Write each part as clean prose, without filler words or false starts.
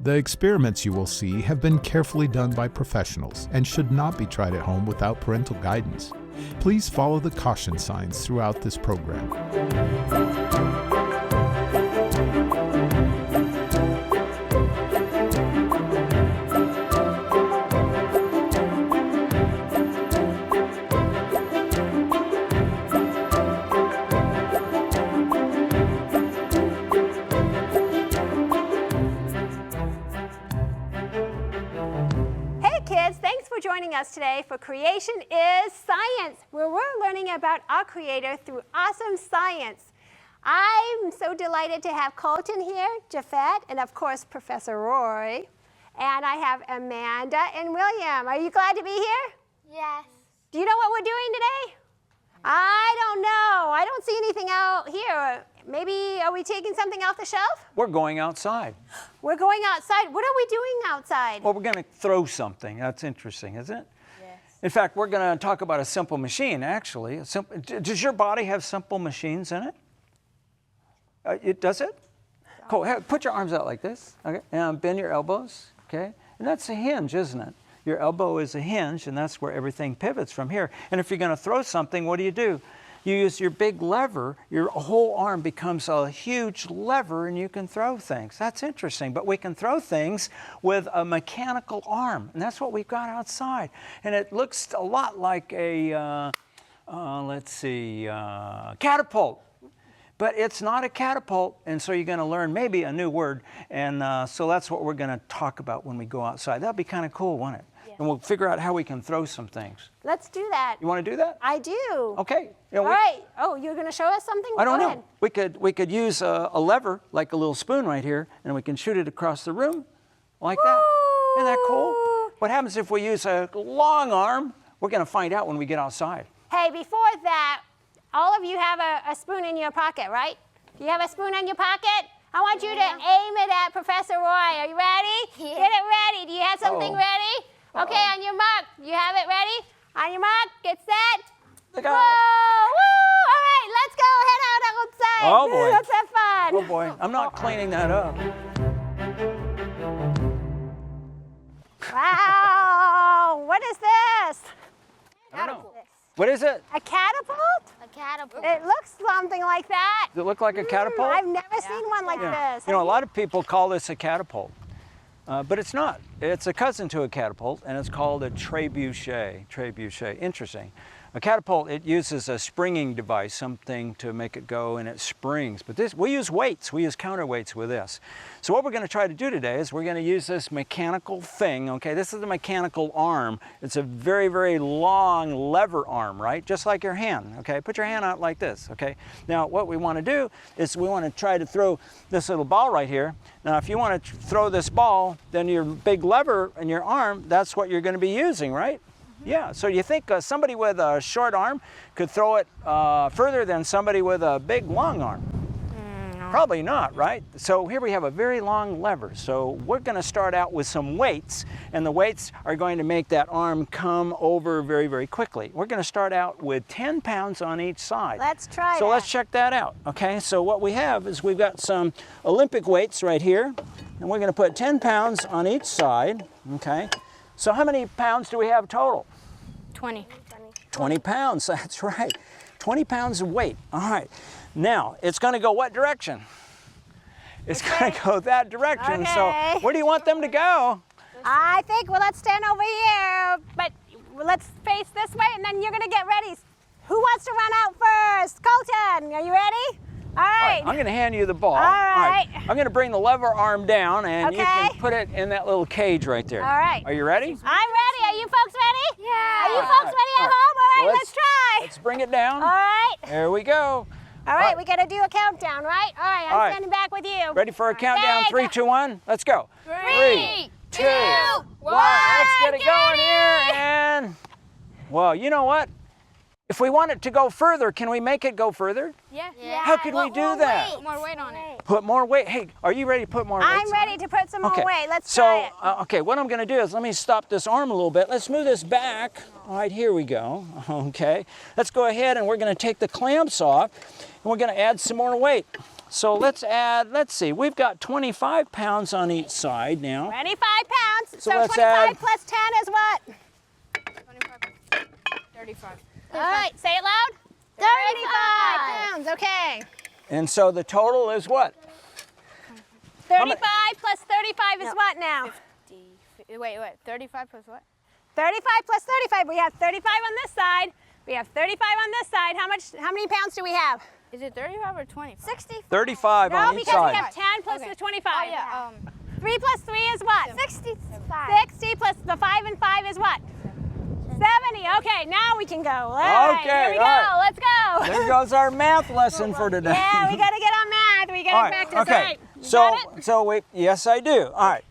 The experiments you will see have been carefully done by professionals and should not be tried at home without parental guidance. Please follow the caution signs throughout this program. Joining us today for Creation is Science, where we're learning about our Creator through awesome science. I'm so delighted to have Colton here, Japhet, and of course Professor Roy. And I have Amanda and William. Are you glad to be here? Yes. Do you know what we're doing today? I don't know. I don't see anything out here. Maybe, are we taking something off the shelf? We're going outside. We're going outside. What are we doing outside? Well, we're going to throw something. That's interesting, isn't it? Yes. In fact, we're going to talk about a simple machine, actually. Does your body have simple machines in it? Does it? Cool. Put your arms out like this. Okay. And bend your elbows. Okay. And that's a hinge, isn't it? Your elbow is a hinge, and that's where everything pivots from here. And if you're going to throw something, what do? You use your big lever, your whole arm becomes a huge lever and you can throw things. That's interesting, but we can throw things with a mechanical arm, and that's what we've got outside. And it looks a lot like a, catapult. But it's not a catapult, and so you're going to learn maybe a new word, and so that's what we're going to talk about when we go outside. That'll be kind of cool, won't it? Yeah. And we'll figure out how we can throw some things. Let's do that. You want to do that? I do. Okay. All right. Oh, you're going to show us something? I don't Go know. ahead. We could use a lever, like a little spoon right here, and we can shoot it across the room, like that. Isn't that cool? What happens if we use a long arm? We're going to find out when we get outside. Hey, before that, all of you have a spoon in your pocket, right? Do you have a spoon in your pocket? I want you to aim it at Professor Roy. Are you ready? Yeah. Get it ready. Do you have something ready? Okay, on your mark. You have it ready? On your mark, get set. Look Whoa! out. Woo! All right, let's go head out outside. Oh, boy. Let's have fun. Oh, boy. I'm not cleaning that up. Wow! What is this? I don't know. What is it? A catapult? A catapult. It looks something like that. Does it look like a catapult? I've never seen one like this. You know, a lot of people call this a catapult, but it's not. It's a cousin to a catapult, and it's called a trebuchet. Trebuchet. Interesting. A catapult, it uses a springing device, something to make it go, and it springs. But this, we use weights. We use counterweights with this. So what we're going to try to do today is we're going to use this mechanical thing. Okay, this is a mechanical arm. It's a very, very long lever arm, right? Just like your hand. Okay, put your hand out like this. Okay. Now what we want to do is we want to try to throw this little ball right here. Now if you want to throw this ball, then your big lever in your arm, that's what you're going to be using, right? Yeah, so you think somebody with a short arm could throw it further than somebody with a big long arm? No. Probably not, right? So here we have a very long lever. So we're going to start out with some weights, and the weights are going to make that arm come over very, very quickly. We're going to start out with 10 pounds on each side. Let's try that. So let's check that out, okay? So what we have is we've got some Olympic weights right here, and we're going to put 10 pounds on each side, okay? So how many pounds do we have total? 20. 20 pounds, that's right. 20 pounds of weight. All right. Now, it's going to go what direction? It's going to go that direction. Okay. So where do you want them to go? I think, well, let's stand over here, but let's face this way, and then you're going to get ready. Who wants to run out first? Colton, are you ready? All right. I'm going to hand you the ball. All right. I'm going to bring the lever arm down, and you Okay. can put it in that little cage right there. All right. Are you ready? I'm ready. Are you folks ready? Yeah. Are you folks ready at home? All right, let's try. Let's bring it down. All right. There we go. All right, we got to do a countdown, right? All right, All right. I'm standing back with you. Ready for a countdown? Okay, 3, 2, 1. Let's go. 3, 2, 1. Let's get it going here. And, well, you know what? If we want it to go further, can we make it go further? Yeah. How could we do that? Put more weight on it. Put more weight. Hey, are you ready to put more weight? I'm ready to put some more Okay. weight. Let's try it. Okay, what I'm going to do is let me stop this arm a little bit. Let's move this back. All right, here we go. Okay. Let's go ahead and we're going to take the clamps off and we're going to add some more weight. So let's add, let's see, we've got 25 pounds on each side now. 25 pounds. So So let's 25 add- plus 10 is what? 35. All right, say it loud. 35 pounds, okay. And so the total is what? 35 plus 35 is what now? Wait, 35 plus what? 35 plus 35. We have 35 on this side. We have 35 on this side. How many pounds do we have? Is it 35 or 25? 60. 35 No, on each because side. we have 10 plus Okay. the 25. Oh, yeah. 3 plus 3 is what? 65. 60 plus the 5 and 5 is what? 70. Okay, now we can go. All right, Okay, here we go. all right. Let's go. There goes our math lesson for today. Yeah, we got to get on math. We got All to right, practice. okay. All right. You So, got it? so we, yes, I do. All right.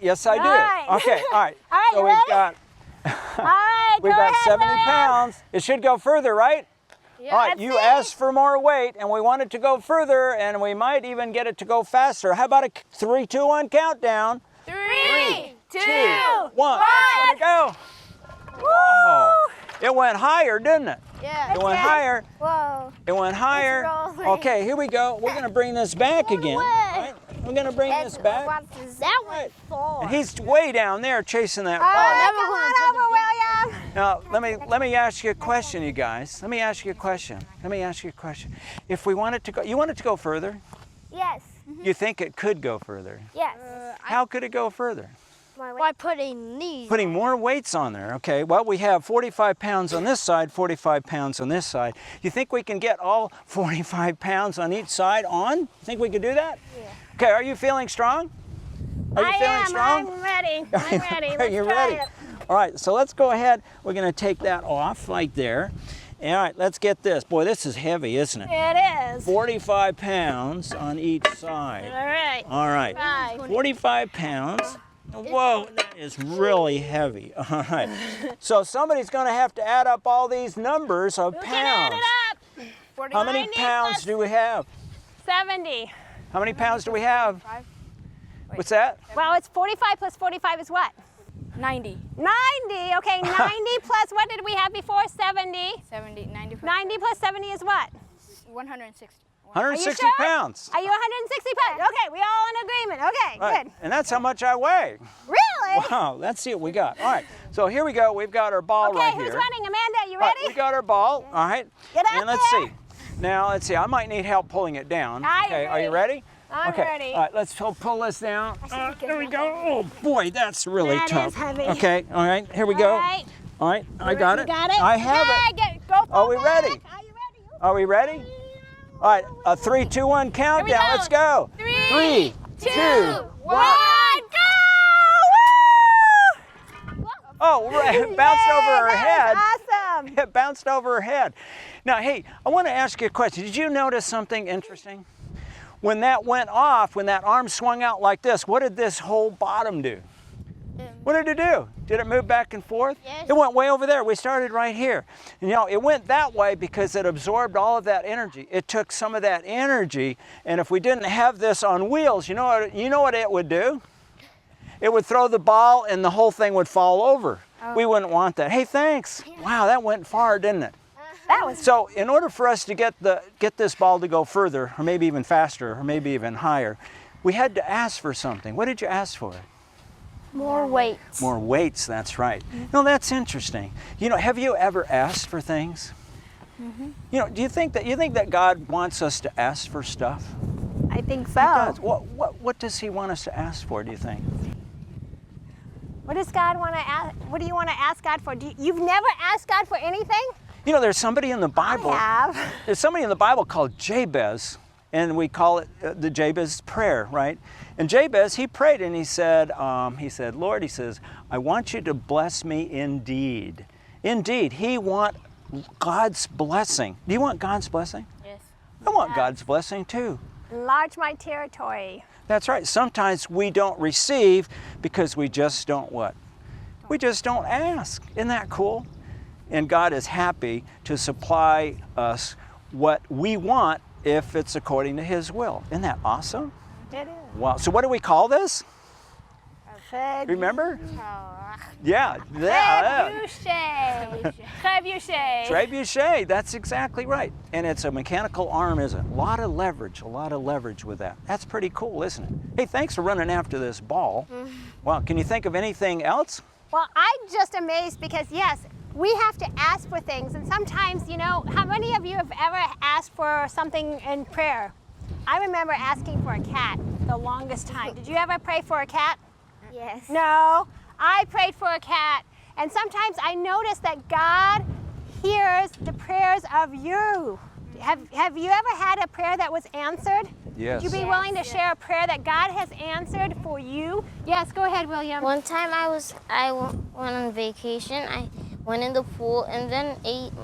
Yes, I do. All right. Okay, all right. All right, so you we've ready? got All right, we've go got ahead, 70 William. pounds. It should go further, right? Yeah. All right, Let's you see. asked for more weight, and we want it to go further, and we might even get it to go faster. How about a 3, 2, 1 countdown? 3, 2, 1. Let it go. Whoa. It went higher, didn't it? Yeah. It went higher. Whoa. It went higher. rolling. Okay, here we go. We're going to bring this back again. Right? We're going to bring this back. That Right. one. And he's way down there chasing that All ball. right, come on over, William. Now, let me ask you a question, you guys. Let me ask you a question. If we want it to go, you want it to go further? Yes. You think it could go further? Yes. How could it go further? By putting these. Putting more weights on there. Okay, well, we have 45 pounds on this side, 45 pounds on this side. You think we can get all 45 pounds on each side on? Think we could do that? Yeah. Okay, are you feeling strong? Are you feeling strong? I'm ready. I'm ready. Are Let's you try ready? it. All right, so let's go ahead. We're going to take that off right there. All right, let's get this. Boy, this is heavy, isn't it? It is. 45 pounds on each side. All right. All right, 45 pounds. Whoa, that is really heavy. All right, so somebody's going to have to add up all these numbers of Who can add pounds. it up? How many 90 pounds plus do we have? 70. How many pounds do we have? What's that? Well, it's 45 plus 45 is what? 90. 90. Okay, 90 plus what did we have before? 70. 70, 90. 90 plus 70 is what? 160. 160 sure? pounds. Are you 160 pounds? Okay, we all in agreement. Okay, Right, good. and that's how much I weigh. Really? Wow, let's see what we got. All right, so here we go. We've got our ball Okay, right who's here. running? Amanda, you All right, ready? we got our ball. All right. Get out And let's there. see. Now let's see. I might need help pulling it down. I'm Okay, are you ready? I'm okay. ready. All right, let's pull this down. There we go. Oh boy, that's really That tough. is heavy. Okay. All right. Here we go. All right. All right. I got You it. got it? I have okay, it. Go Are we back. ready? Are you ready? Are we ready? All right. A 3, 2, 1 countdown. go. Let's go. 3, 2, 1, go! Woo! Oh, right. It bounced over her head. Awesome. It bounced over her head. Now, hey, I want to ask you a question. Did you notice something interesting? When that went off, when that arm swung out like this, what did this whole bottom do? What did it do? Did it move back and forth? Yes. It went way over there. We started right here. And, you know, it went that way because it absorbed all of that energy. It took some of that energy, and if we didn't have this on wheels, you know what it would do? It would throw the ball and the whole thing would fall over. We wouldn't want that. Hey, thanks. Wow, that went far, didn't it? That was So in order for us to get this ball to go further, or maybe even faster, or maybe even higher, we had to ask for something. What did you ask for? More weight. More weights, that's right. No, that's interesting. You know, have you ever asked for things? You know, do you think that God wants us to ask for stuff? I think so. He does. What does He want us to ask for, do you think? What does God want to ask? What do you want to ask God for? You've never asked God for anything? You know, there's somebody in the Bible. I have. There's somebody in the Bible called Jabez, and we call it the Jabez prayer, right? And Jabez, he prayed and he said, Lord, he says, I want you to bless me indeed. Indeed, he want God's blessing. Do you want God's blessing? Yes. I want God's blessing too. Enlarge my territory. That's right. Sometimes we don't receive because we just don't what? We just don't ask. Isn't that cool? And God is happy to supply us what we want if it's according to His will. Isn't that awesome? It is. Wow. So what do we call this? Remember? Oh, Yeah. Trebuchet. Trebuchet. Trebuchet, that's exactly right. And it's a mechanical arm, isn't it? A lot of leverage with that. That's pretty cool, isn't it? Hey, thanks for running after this ball. Well, can you think of anything else? Well, I'm just amazed because, yes, we have to ask for things. And sometimes, you know, how many of you have ever asked for something in prayer? I remember asking for a cat the longest time. Did you ever pray for a cat? yes. No, I prayed for a cat. And sometimes I notice that God hears the prayers of you. Have you ever had a prayer that was answered? Yes. Would you be willing to share a prayer that God has answered for you? Yes, go ahead, William. One time I went on vacation. I went in the pool, and then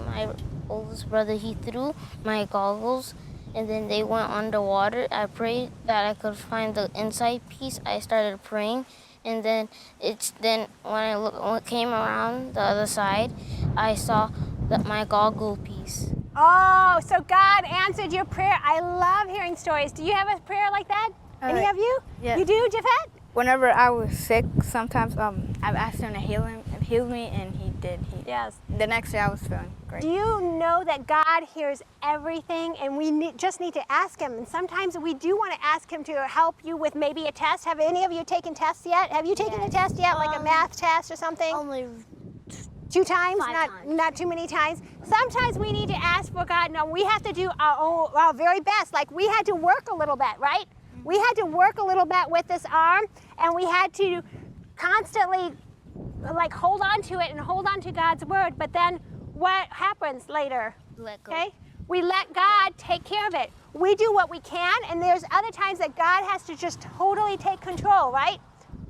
my oldest brother, he threw my goggles, and then they went underwater. I prayed that I could find the inside piece. I started praying, and then when I came around the other side, I saw my goggle piece. Oh, so God answered your prayer. I love hearing stories. Do you have a prayer like that? Any of you? Yeah. You do, Jafet? Whenever I was sick, sometimes I've asked him to heal me, and he did. Yes. The next day I was feeling great. Do you know that God hears everything, and we just need to ask Him? And sometimes we do want to ask Him to help you with maybe a test. Have any of you taken tests yet? Have you taken a test yet, like a math test or something? Only 2 times, 5 times. Not too many times. Sometimes we need to ask for God. No, we have to do our very best. Like we had to work a little bit, right? We had to work a little bit with this arm, and we had to constantly like hold on to it and hold on to God's word. But then what happens later? Let go. Okay? We let God take care of it. We do what we can, and there's other times that God has to just totally take control, right?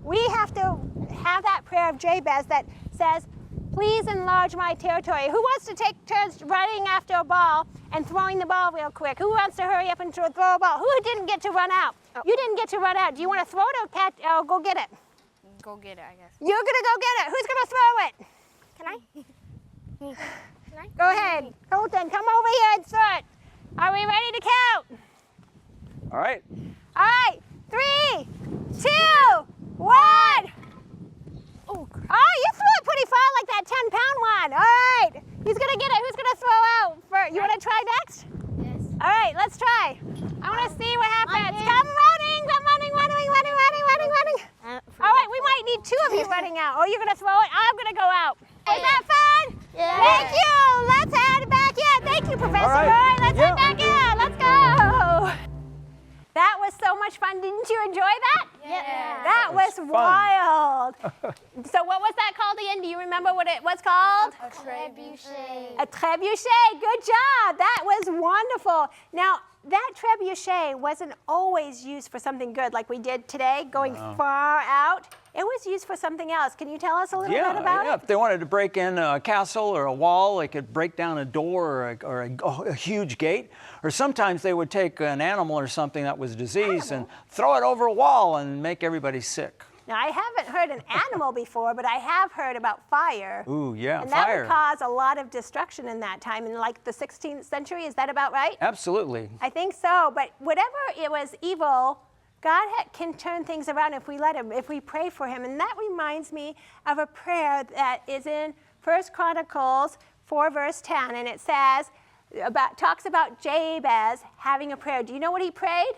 We have to have that prayer of Jabez that says, please enlarge my territory. Who wants to take turns running after a ball and throwing the ball real quick? Who wants to hurry up and throw a ball? Who didn't get to run out? Oh. You didn't get to run out. Do you want to throw it or go get it? Go get it, I guess. You're going to go get it. Who's going to throw it? Can I? Go ahead. Colton, come over here and throw it. Are we ready to count? All right. All right. 3, 2, 1. Oh, you threw it pretty far, like that 10-pound one. All right. Who's going to get it? Who's going to throw out? You want to try next? Yes. All right, let's try. I want to see what happens. Come running. All right, we might need 2 of you running out. Oh, you're going to throw it? I'm going to go out. Was that fun? Yeah. Thank you. Let's head back in. Thank you, Professor. All right. Roy. Let's Yeah. head back in. Let's go. That was so much fun. Didn't you enjoy that? Yeah. That was fun. wild. So what was that called again? Do you remember what it was called? A trebuchet. A trebuchet. Good job. That was wonderful. Now, that trebuchet wasn't always used for something good like we did today, going far out. It was used for something else. Can you tell us a little bit about it? If they wanted to break in a castle or a wall, they could break down a door or a huge gate. Or sometimes they would take an animal or something that was diseased and throw it over a wall and make everybody sick. Now, I haven't heard an animal before, but I have heard about fire. Ooh, yeah, And that fire. would cause a lot of destruction in that time, in like the 16th century. Is that about right? Absolutely. I think so. But whatever it was evil, God can turn things around if we let Him, if we pray for Him. And that reminds me of a prayer that is in 1 Chronicles 4, verse 10. And it says, talks about Jabez having a prayer. Do you know what he prayed?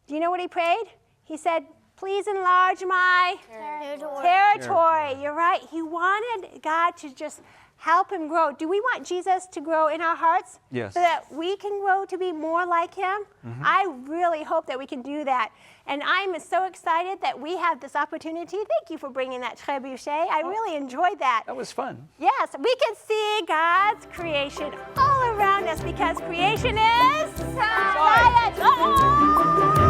Do you know what he prayed? He said, please enlarge my territory. You're right. He wanted God to just help him grow. Do we want Jesus to grow in our hearts? Yes. So that we can grow to be more like Him? I really hope that we can do that. And I'm so excited that we have this opportunity. Thank you for bringing that trebuchet. I really enjoyed that. That was fun. Yes, we can see God's creation all around us because creation is science. Oh!